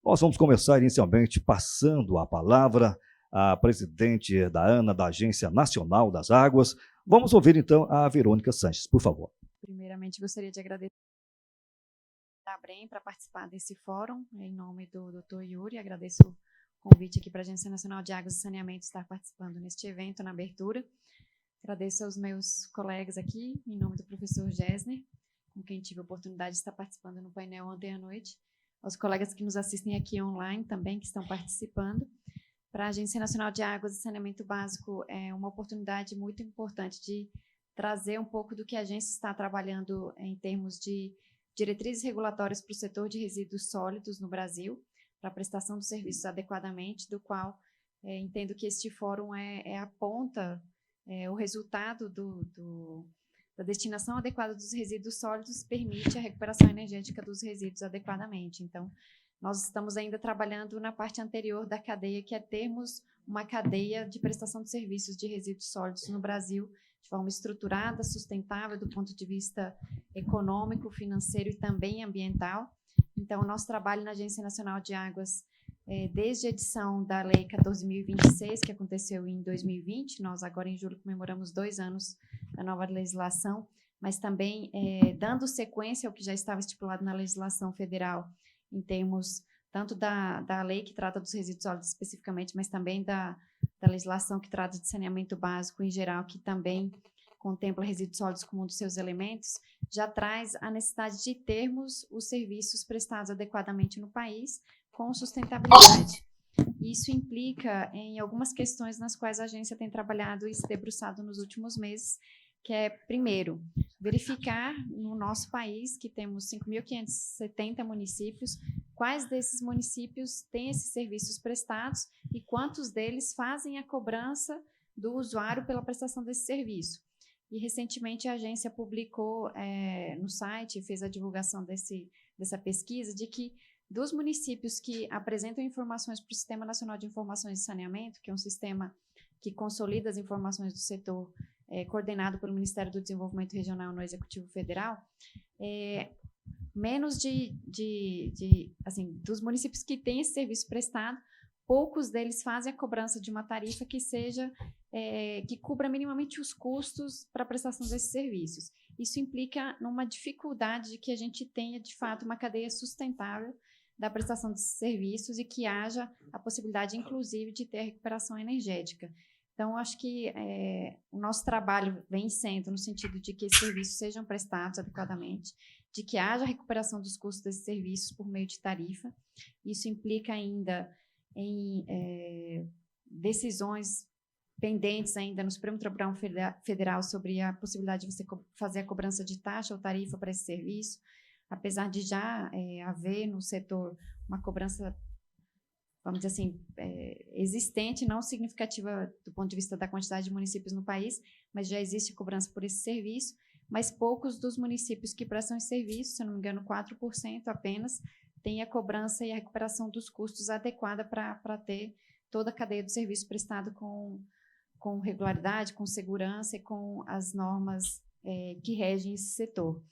Nós vamos começar inicialmente passando a palavra à presidente da ANA, da Agência Nacional das Águas. Vamos ouvir então a Verônica Sanches, por favor. Primeiramente, gostaria de agradecer a ABREM para participar desse fórum, em nome do Dr. Yuri. Agradeço o convite aqui para a Agência Nacional de Águas e Saneamento estar participando neste evento, na abertura. Agradeço aos meus colegas aqui, em nome do professor Gessner, com quem tive a oportunidade de estar participando no painel ontem à noite, aos colegas que nos assistem aqui online também, que estão participando. Para a Agência Nacional de Águas e Saneamento Básico, é uma oportunidade muito importante de trazer um pouco do que a agência está trabalhando em termos de diretrizes regulatórias para o setor de resíduos sólidos no Brasil, para a prestação dos serviços adequadamente, do qual entendo que este fórum é a ponta, o resultado da destinação adequada dos resíduos sólidos permite a recuperação energética dos resíduos adequadamente. Então, nós estamos ainda trabalhando na parte anterior da cadeia, que é termos uma cadeia de prestação de serviços de resíduos sólidos no Brasil, de forma estruturada, sustentável do ponto de vista econômico, financeiro e também ambiental. Então, o nosso trabalho na Agência Nacional de Águas, desde a edição da Lei 14.026, que aconteceu em 2020, nós agora em julho comemoramos 2 anos da nova legislação, mas também dando sequência ao que já estava estipulado na legislação federal, em termos tanto da lei que trata dos resíduos sólidos especificamente, mas também da legislação que trata de saneamento básico em geral, que também contempla resíduos sólidos como um dos seus elementos, já traz a necessidade de termos os serviços prestados adequadamente no país com sustentabilidade. Isso implica em algumas questões nas quais a agência tem trabalhado e se debruçado nos últimos meses, que é, primeiro, verificar no nosso país, que temos 5.570 municípios, quais desses municípios têm esses serviços prestados e quantos deles fazem a cobrança do usuário pela prestação desse serviço. E, recentemente, a agência publicou no site, fez a divulgação dessa pesquisa, de que dos municípios que apresentam informações para o Sistema Nacional de Informações de Saneamento, que é um sistema que consolida as informações do setor, coordenado pelo Ministério do Desenvolvimento Regional no Executivo Federal, menos assim, dos municípios que têm esse serviço prestado, poucos deles fazem a cobrança de uma tarifa que seja, que cubra minimamente os custos para a prestação desses serviços. Isso implica numa dificuldade de que a gente tenha, de fato, uma cadeia sustentável da prestação desses serviços e que haja a possibilidade, inclusive, de ter a recuperação energética. Então, acho que o nosso trabalho vem sendo no sentido de que esses serviços sejam prestados adequadamente, de que haja recuperação dos custos desses serviços por meio de tarifa. Isso implica ainda em decisões pendentes ainda no Supremo Tribunal Federal sobre a possibilidade de você fazer a cobrança de taxa ou tarifa para esse serviço, apesar de já haver no setor uma cobrança, vamos dizer assim, existente, não significativa do ponto de vista da quantidade de municípios no país, mas já existe cobrança por esse serviço, mas poucos dos municípios que prestam esse serviço, se eu não me engano, 4% apenas, têm a cobrança e a recuperação dos custos adequada para ter toda a cadeia do serviço prestado com regularidade, com segurança e com as normas que regem esse setor.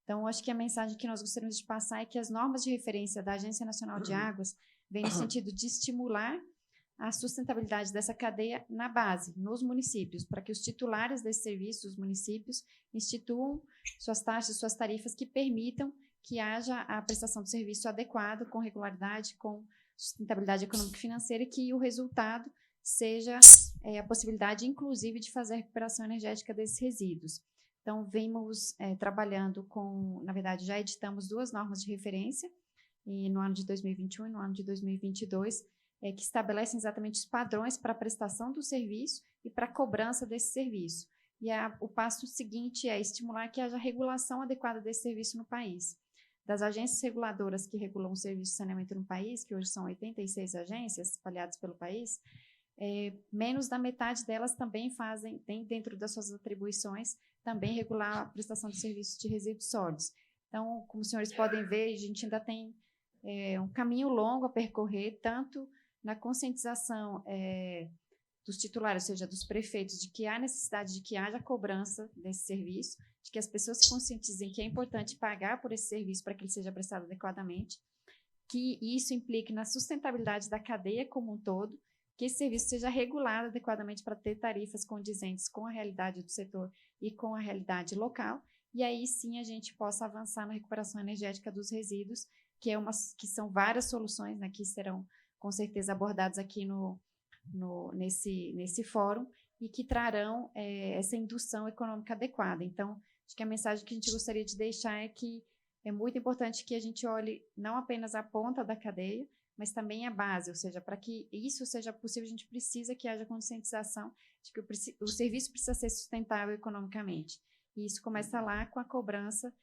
Então, acho que a mensagem que nós gostaríamos de passar é que as normas de referência da Agência Nacional de Águas vêm no sentido de estimular a sustentabilidade dessa cadeia na base, nos municípios, para que os titulares desse serviço, os municípios, instituam suas taxas, suas tarifas que permitam que haja a prestação de serviço adequado, com regularidade, com sustentabilidade econômica e financeira, e que o resultado seja a possibilidade, inclusive, de fazer a recuperação energética desses resíduos. Então, vimos trabalhando na verdade, já editamos 2 normas de referência, e no ano de 2021 e no ano de 2022, que estabelecem exatamente os padrões para a prestação do serviço e para a cobrança desse serviço. E o passo seguinte é estimular que haja regulação adequada desse serviço no país. Das agências reguladoras que regulam o serviço de saneamento no país, que hoje são 86 agências espalhadas pelo país, menos da metade delas também tem dentro das suas atribuições, também regular a prestação de serviços de resíduos sólidos. Então, como os senhores podem ver, a gente ainda tem um caminho longo a percorrer, tanto na conscientização dos titulares, ou seja, dos prefeitos, de que há necessidade de que haja cobrança desse serviço, de que as pessoas se conscientizem que é importante pagar por esse serviço para que ele seja prestado adequadamente, que isso implique na sustentabilidade da cadeia como um todo, que esse serviço seja regulado adequadamente para ter tarifas condizentes com a realidade do setor e com a realidade local, e aí sim a gente possa avançar na recuperação energética dos resíduos, que são várias soluções, né, que serão com certeza abordadas aqui nesse fórum, e que trarão essa indução econômica adequada. Então, acho que a mensagem que a gente gostaria de deixar é que é muito importante que a gente olhe não apenas a ponta da cadeia, mas também a base, ou seja, para que isso seja possível, a gente precisa que haja conscientização de que o serviço precisa ser sustentável economicamente. E isso começa lá com a cobrança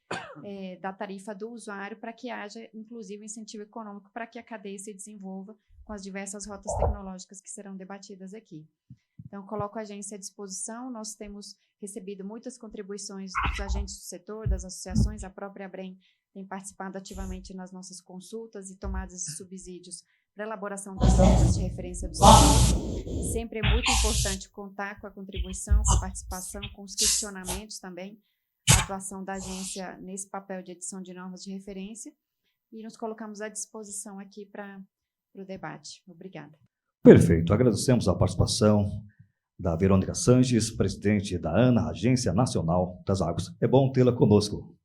da tarifa do usuário, para que haja, inclusive, um incentivo econômico para que a cadeia se desenvolva com as diversas rotas tecnológicas que serão debatidas aqui. Então, coloco a agência à disposição. Nós temos recebido muitas contribuições dos agentes do setor, das associações. A própria ABREM tem participado ativamente nas nossas consultas e tomadas de subsídios para a elaboração das normas de referência do setor. Sempre é muito importante contar com a contribuição, com a participação, com os questionamentos também, a atuação da agência nesse papel de edição de normas de referência, e nos colocamos à disposição aqui para o debate. Obrigada. Perfeito. Agradecemos a participação da Verônica Sanches, presidente da ANA, Agência Nacional das Águas. É bom tê-la conosco.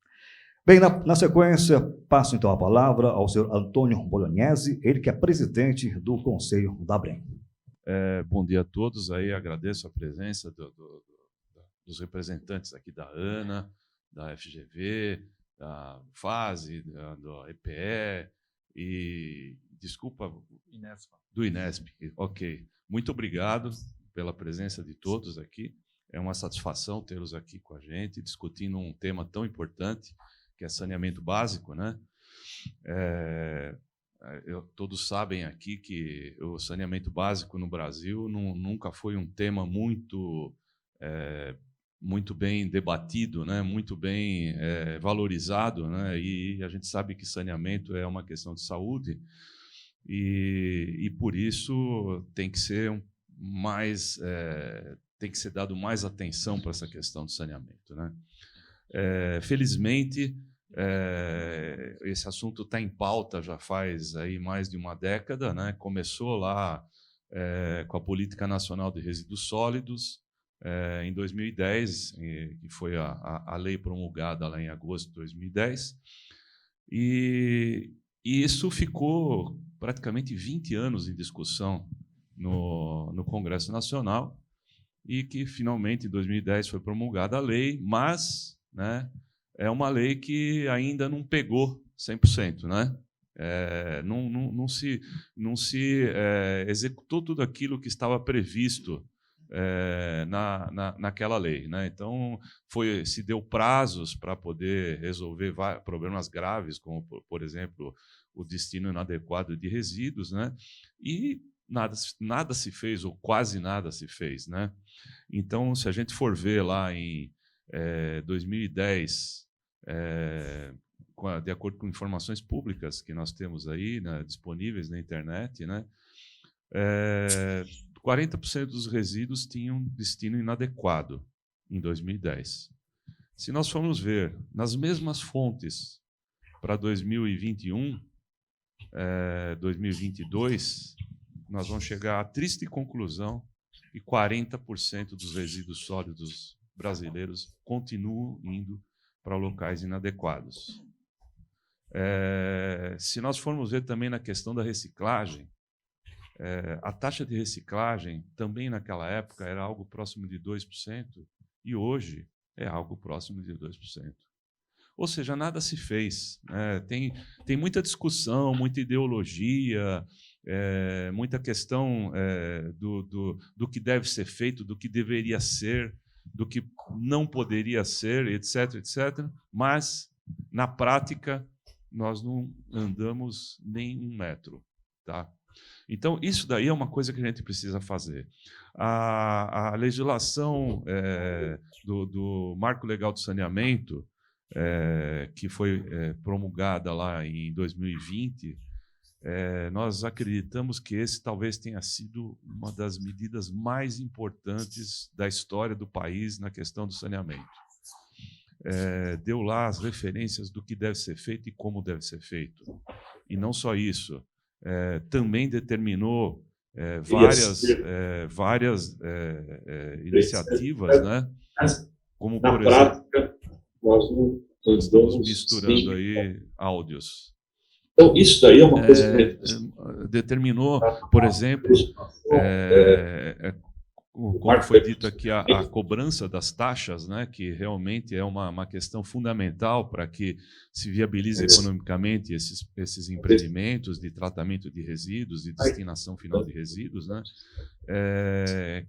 Bem, na sequência, passo então a palavra ao senhor Antônio Bolognese, ele que é presidente do Conselho da ABREM. Bom dia a todos. Aí agradeço a presença dos representantes aqui da ANA, da FGV, da FASE, do EPE e, desculpa, do INESP. Ok. Muito obrigado pela presença de todos aqui. É uma satisfação tê-los aqui com a gente, discutindo um tema tão importante, que é saneamento básico, né? Todos sabem aqui que o saneamento básico no Brasil nunca foi um tema muito bem debatido, né? Muito bem valorizado, né? E a gente sabe que saneamento é uma questão de saúde e por isso tem que ser tem que ser dado mais atenção para essa questão do saneamento, né? Felizmente, esse assunto está em pauta já faz aí mais de uma década, né? Começou lá com a Política Nacional de Resíduos Sólidos, em 2010, que foi a lei promulgada lá em agosto de 2010, e isso ficou praticamente 20 anos em discussão no Congresso Nacional, e que finalmente em 2010 foi promulgada a lei, mas, né, é uma lei que ainda não pegou 100%, né? Não se executou tudo aquilo que estava previsto naquela lei, né? Então se deu prazos para poder resolver problemas graves, como por exemplo o destino inadequado de resíduos, né? E nada se fez, ou quase nada se fez, né? Então, se a gente for ver lá em 2010, de acordo com informações públicas que nós temos aí, né, disponíveis na internet, né, 40% dos resíduos tinham destino inadequado em 2010. Se nós formos ver nas mesmas fontes para 2021, 2022, nós vamos chegar à triste conclusão que 40% dos resíduos sólidos brasileiros continuam indo para locais inadequados. Se nós formos ver também na questão da reciclagem, a taxa de reciclagem também naquela época era algo próximo de 2%, e hoje é algo próximo de 2%. Ou seja, nada se fez, né? Tem muita discussão, muita ideologia, muita questão do que deve ser feito, do que deveria ser, do que não poderia ser, etc., etc., mas, na prática, nós não andamos nem 1 metro. Tá? Então, isso daí é uma coisa que a gente precisa fazer. A legislação do Marco Legal do Saneamento, que foi promulgada lá em 2020, nós acreditamos que esse talvez tenha sido uma das medidas mais importantes da história do país na questão do saneamento. Deu lá as referências do que deve ser feito e como deve ser feito. E não só isso, também determinou várias iniciativas, né? Como, por exemplo, estamos misturando aí áudios. Então, isso daí é uma coisa que determinou, por exemplo, como foi dito aqui, a cobrança das taxas, né, que realmente é uma questão fundamental para que se viabilize economicamente esses empreendimentos de tratamento de resíduos e destinação final de resíduos, né,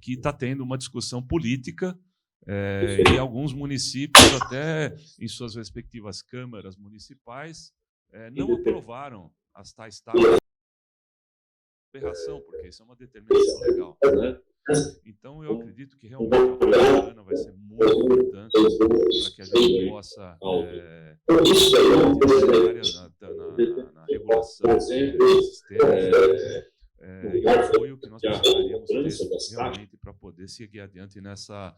que está tendo uma discussão política e alguns municípios, até em suas respectivas câmaras municipais, não aprovaram as tais taxas. Aberração, porque isso é uma determinação legal, né? Então, eu acredito que realmente o trabalho da ANA vai ser muito importante para que a gente possa na regulação desses temas, e o apoio que nós precisaríamos ter realmente para poder seguir adiante nessa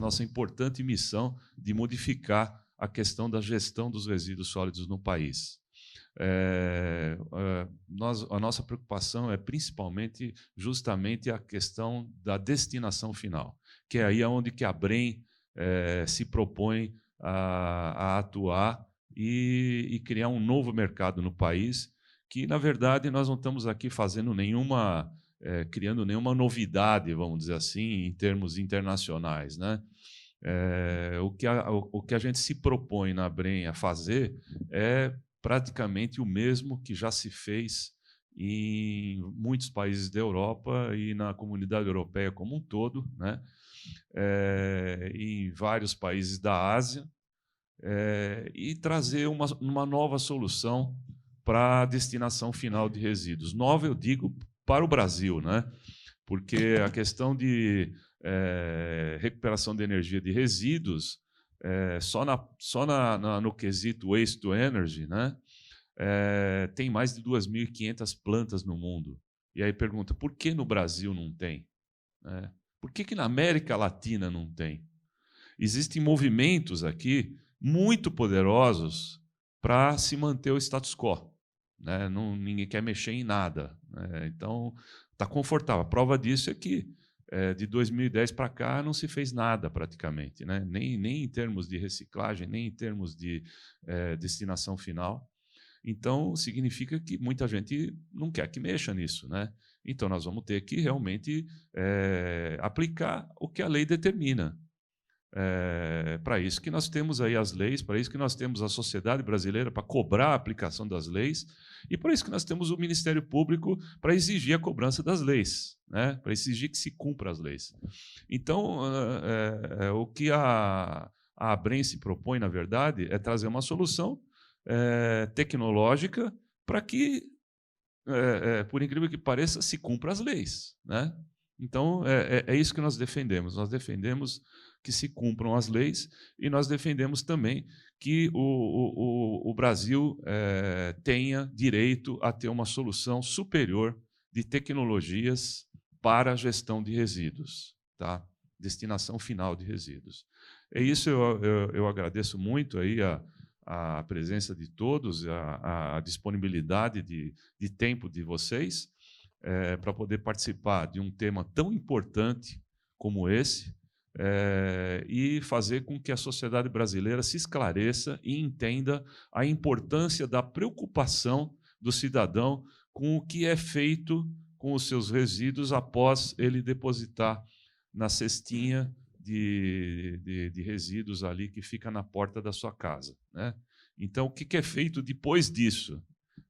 nossa importante missão de modificar a questão da gestão dos resíduos sólidos no país. A nossa preocupação é principalmente justamente a questão da destinação final, que é aí onde que a Brem se propõe a atuar e criar um novo mercado no país, que, na verdade, nós não estamos aqui fazendo criando nenhuma novidade, vamos dizer assim, em termos internacionais, né? O que a gente se propõe na Brem a fazer é praticamente o mesmo que já se fez em muitos países da Europa e na comunidade europeia como um todo, né? Em vários países da Ásia, e trazer uma nova solução para a destinação final de resíduos. Nova, eu digo, para o Brasil, né? Porque a questão de recuperação de energia de resíduos, só no quesito waste to energy, né, tem mais de 2.500 plantas no mundo. E aí pergunta, por que no Brasil não tem? Por que na América Latina não tem? Existem movimentos aqui muito poderosos para se manter o status quo, né? Ninguém quer mexer em nada, né? Então, está confortável. A prova disso é que de 2010 para cá não se fez nada praticamente, né? Nem em termos de reciclagem, nem em termos de destinação final. Então, significa que muita gente não quer que mexa nisso, né? Então, nós vamos ter que realmente aplicar o que a lei determina. Para isso que nós temos aí as leis, para isso que nós temos a sociedade brasileira para cobrar a aplicação das leis, e para isso que nós temos o Ministério Público para exigir a cobrança das leis, né? Para exigir que se cumpra as leis. Então, o que a Brem se propõe, na verdade, é trazer uma solução tecnológica para que, por incrível que pareça, se cumpra as leis, né? Então, é isso que nós defendemos. Nós defendemos que se cumpram as leis e nós defendemos também que o Brasil tenha direito a ter uma solução superior de tecnologias para a gestão de resíduos, tá? Destinação final de resíduos. É isso, eu agradeço muito aí a presença de todos, a disponibilidade de tempo de vocês, para poder participar de um tema tão importante como esse, e fazer com que a sociedade brasileira se esclareça e entenda a importância da preocupação do cidadão com o que é feito com os seus resíduos após ele depositar na cestinha de resíduos ali que fica na porta da sua casa, né? Então, o que é feito depois disso?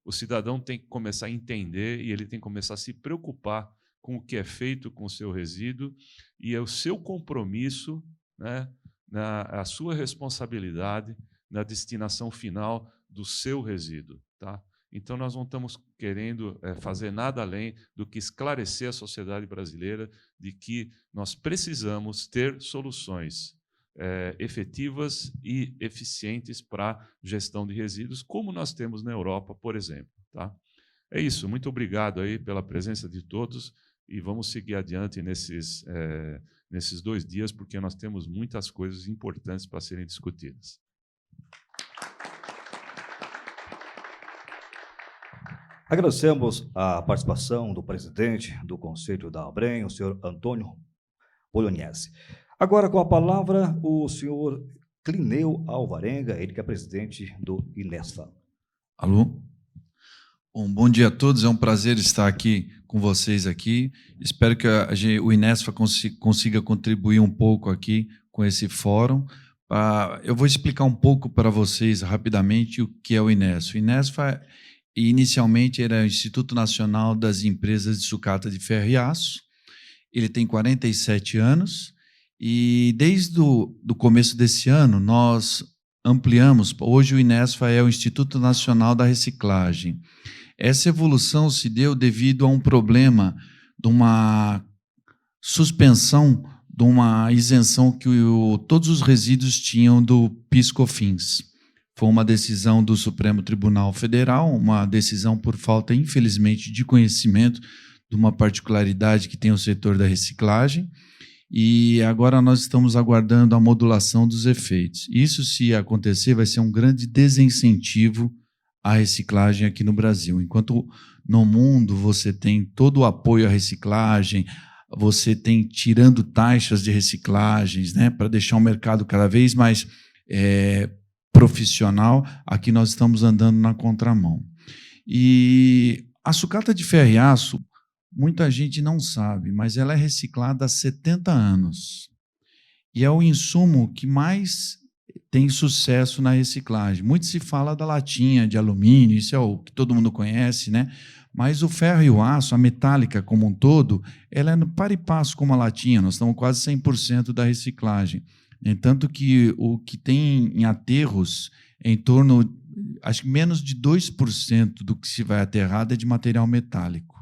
O cidadão tem que começar a entender e ele tem que começar a se preocupar com o que é feito com o seu resíduo e é o seu compromisso, né, a sua responsabilidade na destinação final do seu resíduo, tá? Então, nós não estamos querendo fazer nada além do que esclarecer a sociedade brasileira de que nós precisamos ter soluções efetivas e eficientes para gestão de resíduos, como nós temos na Europa, por exemplo, tá? É isso. Muito obrigado aí pela presença de todos e vamos seguir adiante nesses 2 dias, porque nós temos muitas coisas importantes para serem discutidas. Agradecemos a participação do presidente do Conselho da ABREM, o senhor Antônio Bolognese. Agora, com a palavra, o senhor Clineu Alvarenga, ele que é presidente do Inesfa. Alô? Bom dia a todos, é um prazer estar aqui com vocês aqui. Espero que o Inesfa consiga contribuir um pouco aqui com esse fórum. Eu vou explicar um pouco para vocês rapidamente o que é o Inesfa. O Inesfa, inicialmente, era o Instituto Nacional das Empresas de Sucata de Ferro e Aço. Ele tem 47 anos e, desde o começo desse ano, nós ampliamos. Hoje, o Inesfa é o Instituto Nacional da Reciclagem. Essa evolução se deu devido a um problema de uma suspensão, de uma isenção que todos os resíduos tinham do PIS/COFINS. Foi uma decisão do Supremo Tribunal Federal, uma decisão por falta, infelizmente, de conhecimento de uma particularidade que tem o setor da reciclagem, e agora nós estamos aguardando a modulação dos efeitos. Isso, se acontecer, vai ser um grande desincentivo à reciclagem aqui no Brasil. Enquanto no mundo você tem todo o apoio à reciclagem, você tem tirando taxas de reciclagens, né, para deixar o mercado cada vez mais profissional, aqui nós estamos andando na contramão. E a sucata de ferro e aço, muita gente não sabe, mas ela é reciclada há 70 anos. E é o insumo que mais tem sucesso na reciclagem. Muito se fala da latinha de alumínio, isso é o que todo mundo conhece, né? Mas o ferro e o aço, a metálica como um todo, ela é no par e passo com a latinha, nós estamos quase 100% da reciclagem. Tanto que o que tem em aterros, em torno, acho que menos de 2% do que se vai aterrado é de material metálico.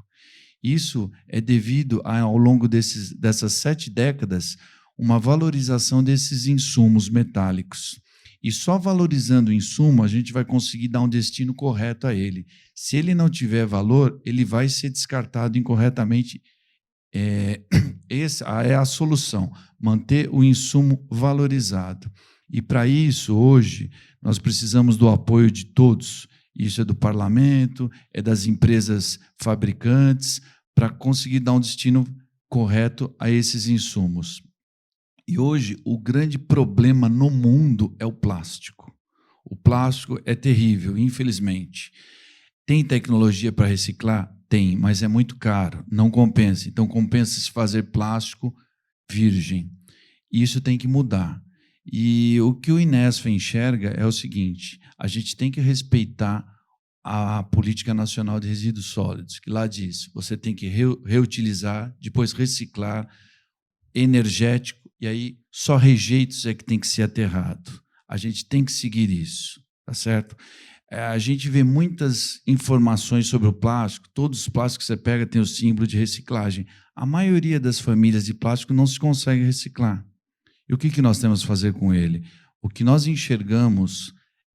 Isso é devido, ao longo dessas 7 décadas, uma valorização desses insumos metálicos. E só valorizando o insumo, a gente vai conseguir dar um destino correto a ele. Se ele não tiver valor, ele vai ser descartado incorretamente. Essa é a solução, manter o insumo valorizado. E, para isso, hoje, nós precisamos do apoio de todos. Isso é do parlamento, é das empresas fabricantes, para conseguir dar um destino correto a esses insumos. E hoje, o grande problema no mundo é o plástico. O plástico é terrível, infelizmente. Tem tecnologia para reciclar? Tem, mas é muito caro, não compensa. Então, compensa se fazer plástico virgem. Isso tem que mudar. E o que o Inesfa enxerga é o seguinte: a gente tem que respeitar a Política Nacional de Resíduos Sólidos, que lá diz, você tem que reutilizar, depois reciclar, energético, e aí só rejeitos é que tem que ser aterrado. A gente tem que seguir isso, tá certo? A gente vê muitas informações sobre o plástico, todos os plásticos que você pega têm o símbolo de reciclagem. A maioria das famílias de plástico não se consegue reciclar. E o que nós temos que fazer com ele? O que nós enxergamos,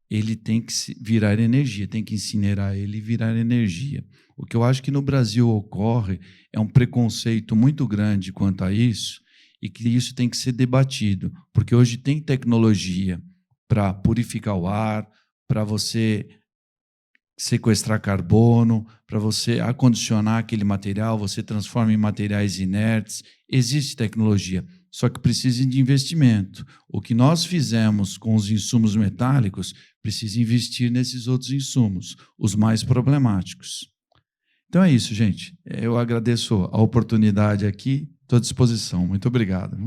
ele tem que virar energia, tem que incinerar ele e virar energia. O que eu acho que no Brasil ocorre é um preconceito muito grande quanto a isso, e que isso tem que ser debatido, porque hoje tem tecnologia para purificar o ar, para você sequestrar carbono, para você acondicionar aquele material, você transforma em materiais inertes. Existe tecnologia, só que precisa de investimento. O que nós fizemos com os insumos metálicos, precisa investir nesses outros insumos, os mais problemáticos. Então é isso, gente. Eu agradeço a oportunidade aqui, estou à disposição. Muito obrigado.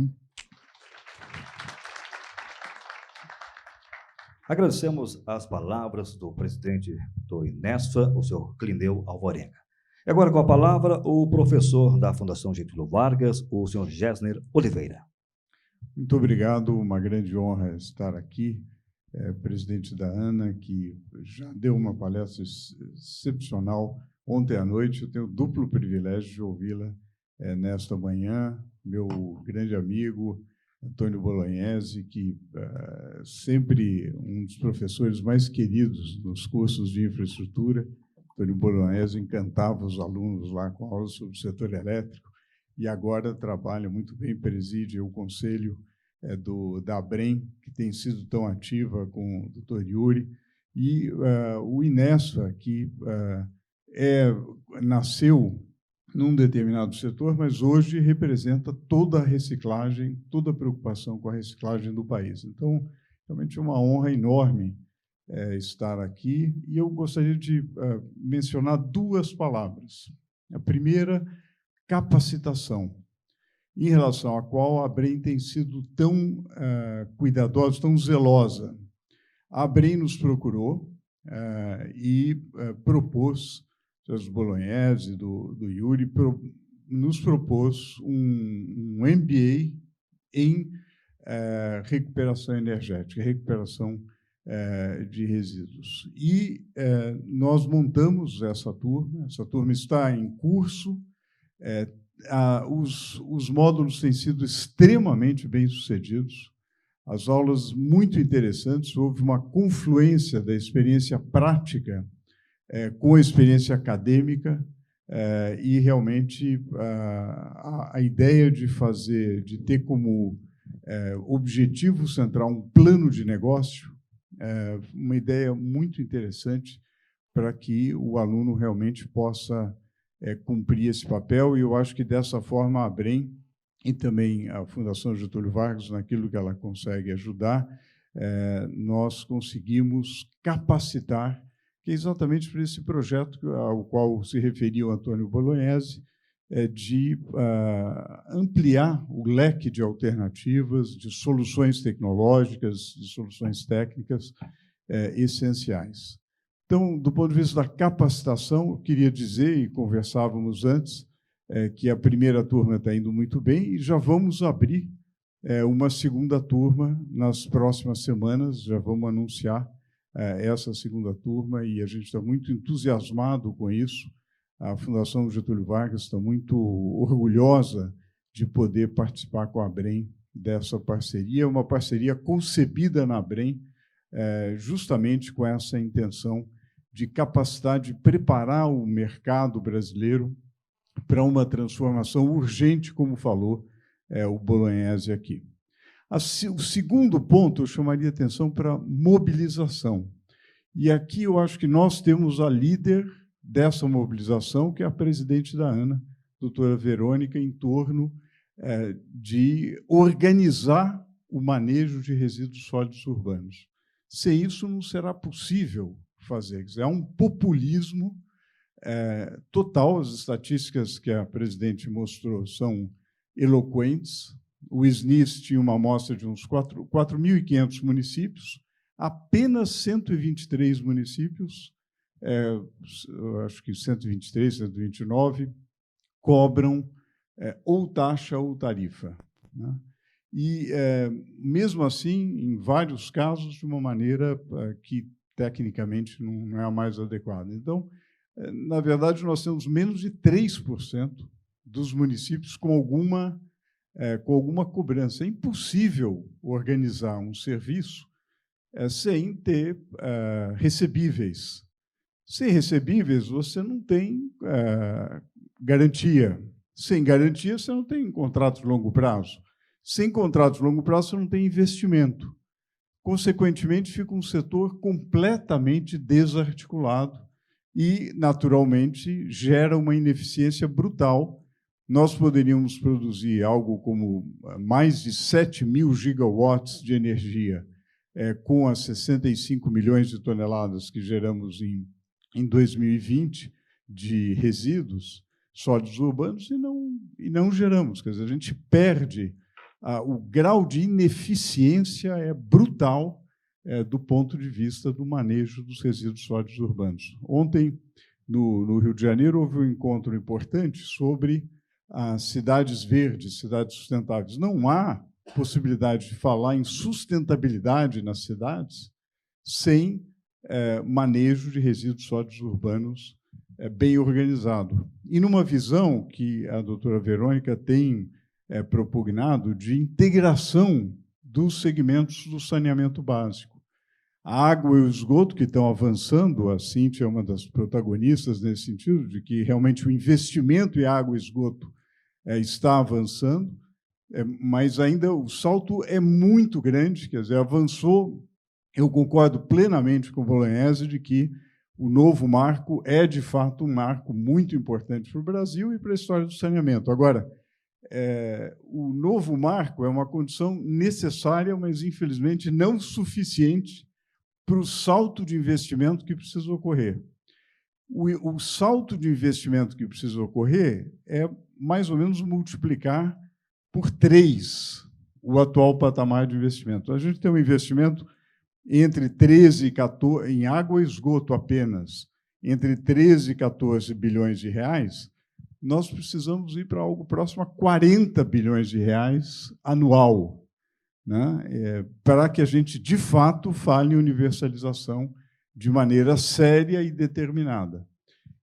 Agradecemos as palavras do presidente do Inesfa, o senhor Clineu Alvarenga. E agora, com a palavra, o professor da Fundação Getúlio Vargas, o senhor Gessner Oliveira. Muito obrigado, uma grande honra estar aqui. Presidente da ANA, que já deu uma palestra excepcional ontem à noite. Eu tenho o duplo privilégio de ouvi-la nesta manhã. Meu grande amigo, Antônio Bolognese, que sempre um dos professores mais queridos nos cursos de infraestrutura. Antônio Bolognese encantava os alunos lá com aulas sobre o setor elétrico e agora trabalha muito bem, preside o conselho da ABREM, que tem sido tão ativa com o Dr. Yuri, e o Inesfa, que nasceu num determinado setor, mas hoje representa toda a reciclagem, toda a preocupação com a reciclagem do país. Então, realmente é uma honra enorme estar aqui, e eu gostaria de mencionar duas palavras. A primeira, capacitação, em relação à qual a ABREM tem sido tão cuidadosa, tão zelosa. A ABREM nos procurou e propôs, os Bolognese, do Yuri, nos propôs um MBA em recuperação energética, recuperação de resíduos. E nós montamos essa turma está em curso, os módulos têm sido extremamente bem-sucedidos, as aulas muito interessantes, houve uma confluência da experiência prática com a experiência acadêmica, e realmente a ideia de ter como objetivo central um plano de negócio, uma ideia muito interessante para que o aluno realmente possa cumprir esse papel, e eu acho que, dessa forma, a ABREM e também a Fundação Getúlio Vargas, naquilo que ela consegue ajudar, nós conseguimos capacitar, que é exatamente por esse projeto ao qual se referiu o Antônio Bolognese, de ampliar o leque de alternativas, de soluções tecnológicas, de soluções técnicas essenciais. Então, do ponto de vista da capacitação, eu queria dizer, e conversávamos antes, que a primeira turma está indo muito bem, e já vamos abrir uma segunda turma nas próximas semanas, já vamos anunciar essa segunda turma, e a gente está muito entusiasmado com isso. A Fundação Getúlio Vargas está muito orgulhosa de poder participar com a ABREM dessa parceria, uma parceria concebida na ABREM justamente com essa intenção de capacitar, de preparar o mercado brasileiro para uma transformação urgente, como falou o Bolognese aqui. O segundo ponto, eu chamaria atenção para a mobilização. E aqui eu acho que nós temos a líder dessa mobilização, que é a presidente da ANA, doutora Verônica, em torno de organizar o manejo de resíduos sólidos urbanos. Sem isso, não será possível fazer. É um populismo total. As estatísticas que a presidente mostrou são eloquentes. O SNIS tinha uma amostra de uns 4.500 municípios, apenas 123 municípios, acho que 123, 129, cobram ou taxa ou tarifa, né? E, mesmo assim, em vários casos, de uma maneira que, tecnicamente, não é a mais adequada. Então, na verdade, nós temos menos de 3% dos municípios com alguma cobrança. É impossível organizar um serviço sem ter recebíveis. Sem recebíveis, você não tem garantia. Sem garantia, você não tem contrato de longo prazo. Sem contrato de longo prazo, você não tem investimento. Consequentemente, fica um setor completamente desarticulado e, naturalmente, gera uma ineficiência brutal. Nós poderíamos produzir algo como mais de 7.000 gigawatts de energia com as 65 milhões de toneladas que geramos em 2020 de resíduos sólidos urbanos e não geramos. Quer dizer, a gente perde. O grau de ineficiência é brutal do ponto de vista do manejo dos resíduos sólidos urbanos. Ontem, no Rio de Janeiro, houve um encontro importante sobre as cidades verdes, cidades sustentáveis. Não há possibilidade de falar em sustentabilidade nas cidades sem manejo de resíduos sólidos urbanos bem organizado. E numa visão que a doutora Verônica tem propugnado de integração dos segmentos do saneamento básico. A água e o esgoto, que estão avançando, a Cíntia é uma das protagonistas nesse sentido, de que realmente o investimento em água e esgoto está avançando, mas ainda o salto é muito grande, quer dizer, avançou. Eu concordo plenamente com o Bolognese de que o novo marco é, de fato, um marco muito importante para o Brasil e para a história do saneamento. Agora, o novo marco é uma condição necessária, mas, infelizmente, não suficiente para o salto de investimento que precisa ocorrer. O salto de investimento que precisa ocorrer é, mais ou menos, multiplicar por 3 o atual patamar de investimento. A gente tem um investimento entre 13 e 14, em água e esgoto apenas, entre 13 e 14 bilhões de reais, nós precisamos ir para algo próximo a 40 bilhões de reais anual, né? Para que a gente, de fato, fale em universalização de maneira séria e determinada.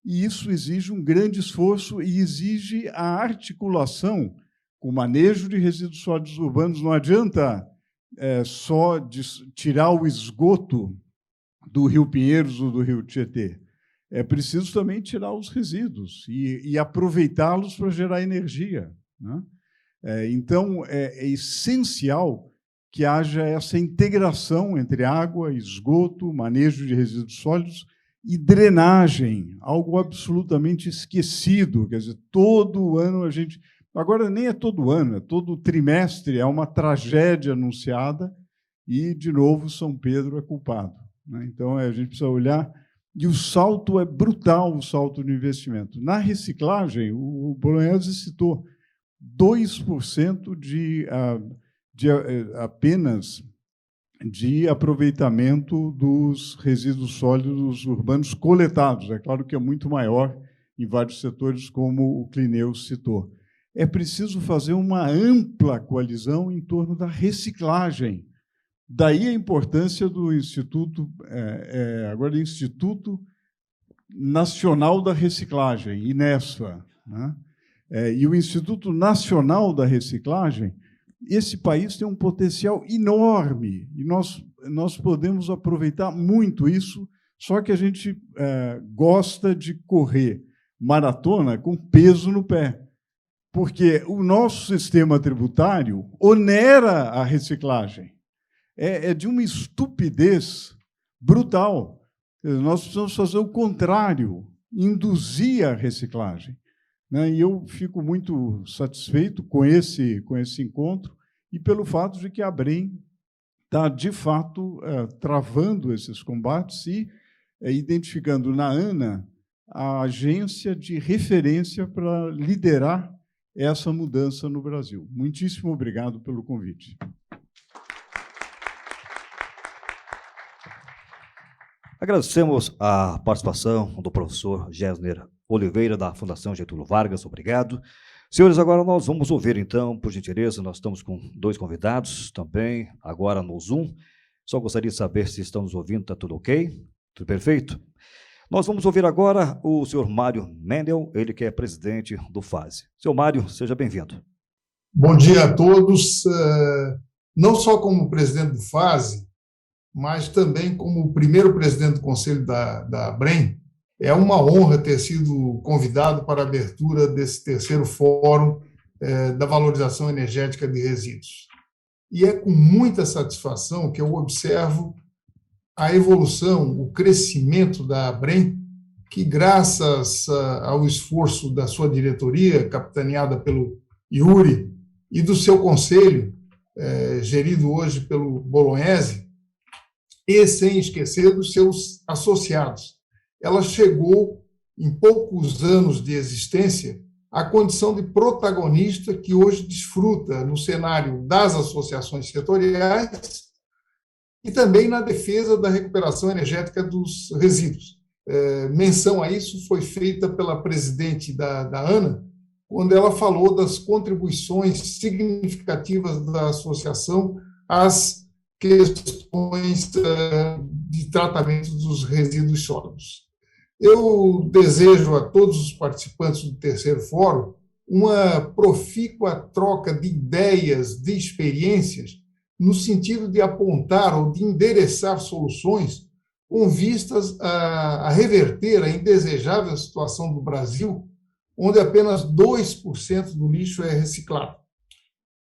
E isso exige um grande esforço e exige a articulação com o manejo de resíduos sólidos urbanos. Não adianta só tirar o esgoto do Rio Pinheiros ou do Rio Tietê. É preciso também tirar os resíduos e aproveitá-los para gerar energia, né? Então, é essencial que haja essa integração entre água, esgoto, manejo de resíduos sólidos e drenagem, algo absolutamente esquecido. Quer dizer, todo ano a gente... Agora, nem é todo ano, é todo trimestre, é uma tragédia anunciada e, de novo, São Pedro é culpado, né? Então, a gente precisa olhar... E o salto é brutal, o salto de investimento. Na reciclagem, o Bolognese citou 2% apenas de aproveitamento dos resíduos sólidos urbanos coletados. É claro que é muito maior em vários setores, como o Clineu citou. É preciso fazer uma ampla coalizão em torno da reciclagem. Daí a importância do Instituto, agora Instituto Nacional da Reciclagem, INESFA, né? E o Instituto Nacional da Reciclagem, esse país tem um potencial enorme e nós podemos aproveitar muito isso, só que a gente gosta de correr maratona com peso no pé, porque o nosso sistema tributário onera a reciclagem. É de uma estupidez brutal. Nós precisamos fazer o contrário, induzir a reciclagem, né? E eu fico muito satisfeito com esse encontro e pelo fato de que a ABREM está, de fato, travando esses combates e identificando na ANA a agência de referência para liderar essa mudança no Brasil. Muitíssimo obrigado pelo convite. Agradecemos a participação do professor Gessner Oliveira, da Fundação Getúlio Vargas. Obrigado. Senhores, agora nós vamos ouvir, então, por gentileza, nós estamos com 2 convidados também, agora no Zoom. Só gostaria de saber se estão nos ouvindo, está tudo ok? Tudo perfeito? Nós vamos ouvir agora o senhor Mário Mendel, ele que é presidente do FASE. Senhor Mário, seja bem-vindo. Bom dia a todos. Não só como presidente do FASE, mas também como primeiro presidente do Conselho da ABREM, é uma honra ter sido convidado para a abertura desse 3º Fórum da Valorização Energética de Resíduos. E é com muita satisfação que eu observo a evolução, o crescimento da ABREM, que, graças ao esforço da sua diretoria, capitaneada pelo Yuri, e do seu conselho, gerido hoje pelo Bolognese, e sem esquecer dos seus associados. Ela chegou, em poucos anos de existência, à condição de protagonista que hoje desfruta no cenário das associações setoriais e também na defesa da recuperação energética dos resíduos. Menção a isso foi feita pela presidente da ANA, quando ela falou das contribuições significativas da associação às questões de tratamento dos resíduos sólidos. Eu desejo a todos os participantes do 3º Fórum uma profícua troca de ideias, de experiências, no sentido de apontar ou de endereçar soluções com vistas a reverter a indesejável situação do Brasil, onde apenas 2% do lixo é reciclado.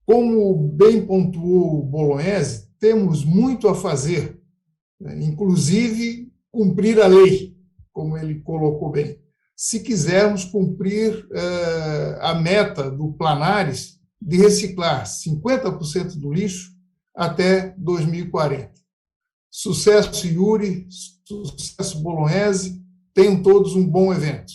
Como bem pontuou o Bolognese, temos muito a fazer, inclusive cumprir a lei. como ele colocou bem, se quisermos cumprir a meta do Planares de reciclar 50% do lixo até 2040. Sucesso, Yuri, sucesso, Bolognese, tenham todos um bom evento.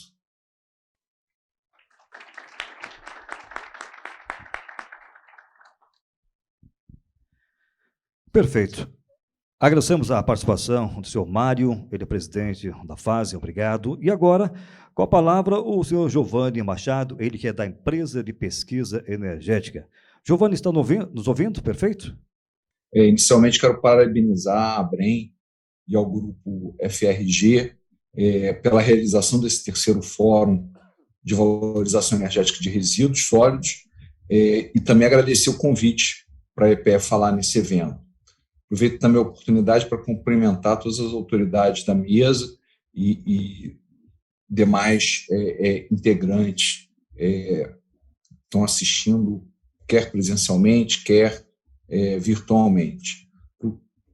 Perfeito. Agradecemos a participação do senhor Mário, ele é presidente da FASE, obrigado. E agora, com a palavra, o senhor Giovanni Machado, ele que é da empresa de pesquisa energética. Giovanni, está nos ouvindo? Perfeito? Inicialmente, quero parabenizar a BREM e ao grupo FRG pela realização desse terceiro Fórum de Valorização Energética de Resíduos Sólidos e também agradecer o convite para a EPE falar nesse evento. Aproveito também a oportunidade para cumprimentar todas as autoridades da mesa e demais integrantes que estão assistindo, quer presencialmente, quer virtualmente.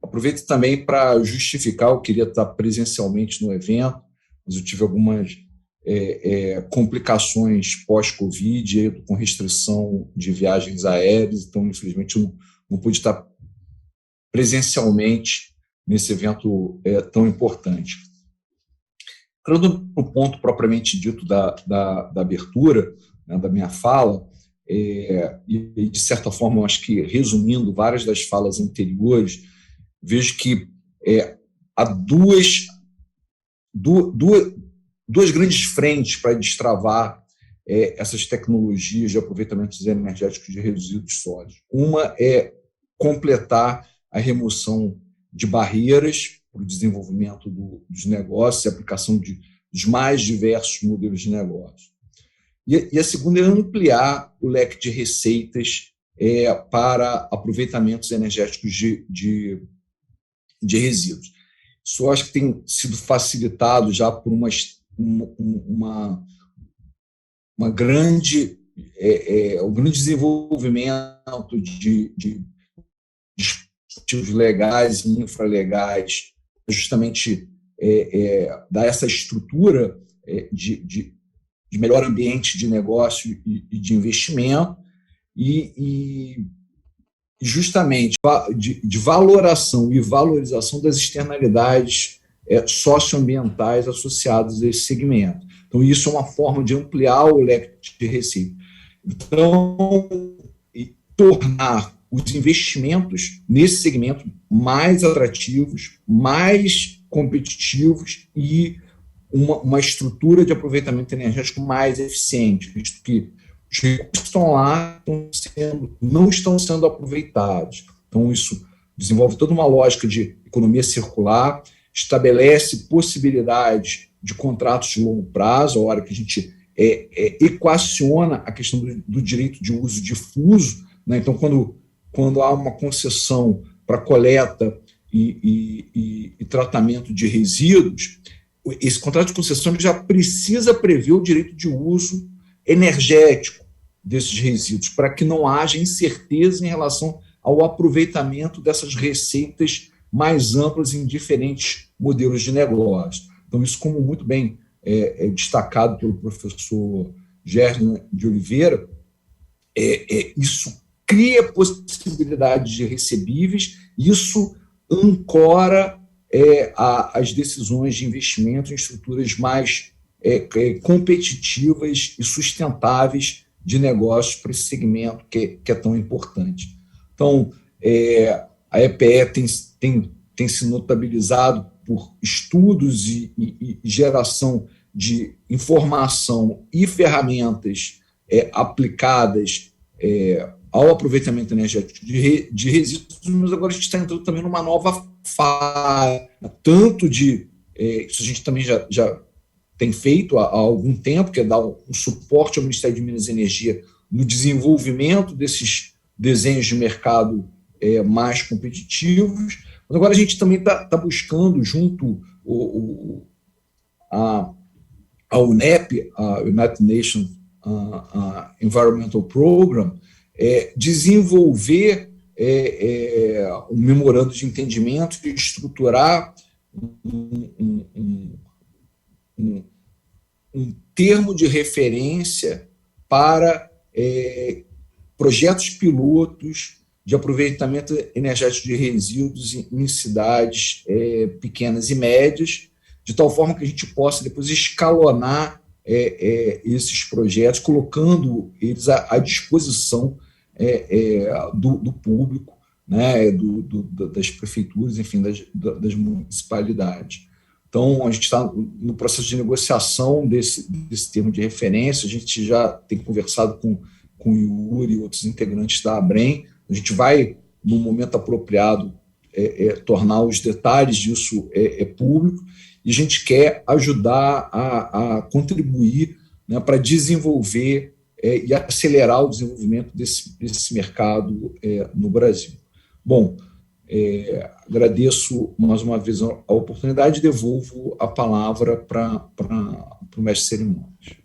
Aproveito também para justificar, eu queria estar presencialmente no evento, mas eu tive algumas complicações pós-Covid, com restrição de viagens aéreas, então, infelizmente, eu não pude estar presencialmente nesse evento tão importante. Entrando no ponto propriamente dito da abertura, né, da minha fala, e de certa forma, eu acho que resumindo várias das falas anteriores, vejo que há duas grandes frentes para destravar essas tecnologias de aproveitamento energético de resíduos sólidos. Uma é completar a remoção de barreiras para o desenvolvimento dos negócios e aplicação dos mais diversos modelos de negócio. E a segunda é ampliar o leque de receitas para aproveitamentos energéticos de resíduos. Isso eu acho que tem sido facilitado já por um grande desenvolvimento de dispositivos legais e infralegais, justamente dar essa estrutura de melhor ambiente de negócio e de investimento e justamente de valoração e valorização das externalidades socioambientais associadas a esse segmento. Então, isso é uma forma de ampliar o leque de receita. Então, tornar os investimentos nesse segmento mais atrativos, mais competitivos e uma estrutura de aproveitamento energético mais eficiente, visto que os recursos que estão lá não estão sendo aproveitados. Então, isso desenvolve toda uma lógica de economia circular, estabelece possibilidades de contratos de longo prazo, a hora que a gente equaciona a questão do direito de uso difuso, né? Então, quando há uma concessão para coleta e tratamento de resíduos, esse contrato de concessão já precisa prever o direito de uso energético desses resíduos, para que não haja incerteza em relação ao aproveitamento dessas receitas mais amplas em diferentes modelos de negócio. Então, isso, como muito bem destacado pelo professor Gerson de Oliveira, isso cria possibilidade de recebíveis, isso ancora as decisões de investimento em estruturas mais competitivas e sustentáveis de negócios para esse segmento que é tão importante. Então, a EPE tem se notabilizado por estudos e geração de informação e ferramentas aplicadas ao aproveitamento energético de resíduos, mas agora a gente está entrando também numa nova fase, tanto isso a gente também já tem feito há algum tempo, que é dar um suporte ao Ministério de Minas e Energia no desenvolvimento desses desenhos de mercado mais competitivos, mas agora a gente também está buscando, junto à UNEP, a United Nations Environmental Program, desenvolver um memorando de entendimento e estruturar termo de referência para projetos pilotos de aproveitamento energético de resíduos em cidades pequenas e médias, de tal forma que a gente possa depois escalonar esses projetos, colocando eles à disposição do público, né, das prefeituras, enfim, das municipalidades. Então, a gente está no processo de negociação desse termo de referência, a gente já tem conversado com o Yuri e outros integrantes da ABREM, a gente vai, no momento apropriado, tornar os detalhes disso público, e a gente quer ajudar a contribuir, né, para desenvolver e acelerar o desenvolvimento desse mercado no Brasil. Bom, agradeço mais uma vez a oportunidade e devolvo a palavra para o mestre de cerimônias.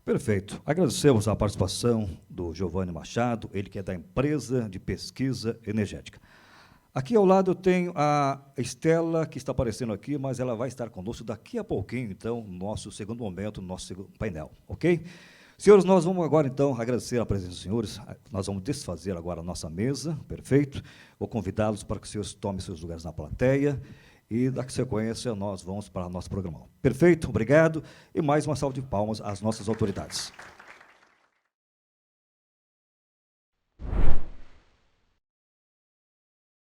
Perfeito. Agradecemos a participação do Giovanni Machado, ele que é da empresa de pesquisa energética. Aqui ao lado eu tenho a Estela, que está aparecendo aqui, mas ela vai estar conosco daqui a pouquinho, então, no nosso segundo momento, no nosso segundo painel, ok? Senhores, nós vamos agora, então, agradecer a presença dos senhores, nós vamos desfazer agora a nossa mesa, perfeito? Vou convidá-los para que os senhores tomem seus lugares na plateia, e, na sequência, nós vamos para o nosso programa. Perfeito? Obrigado. E mais uma salva de palmas às nossas autoridades.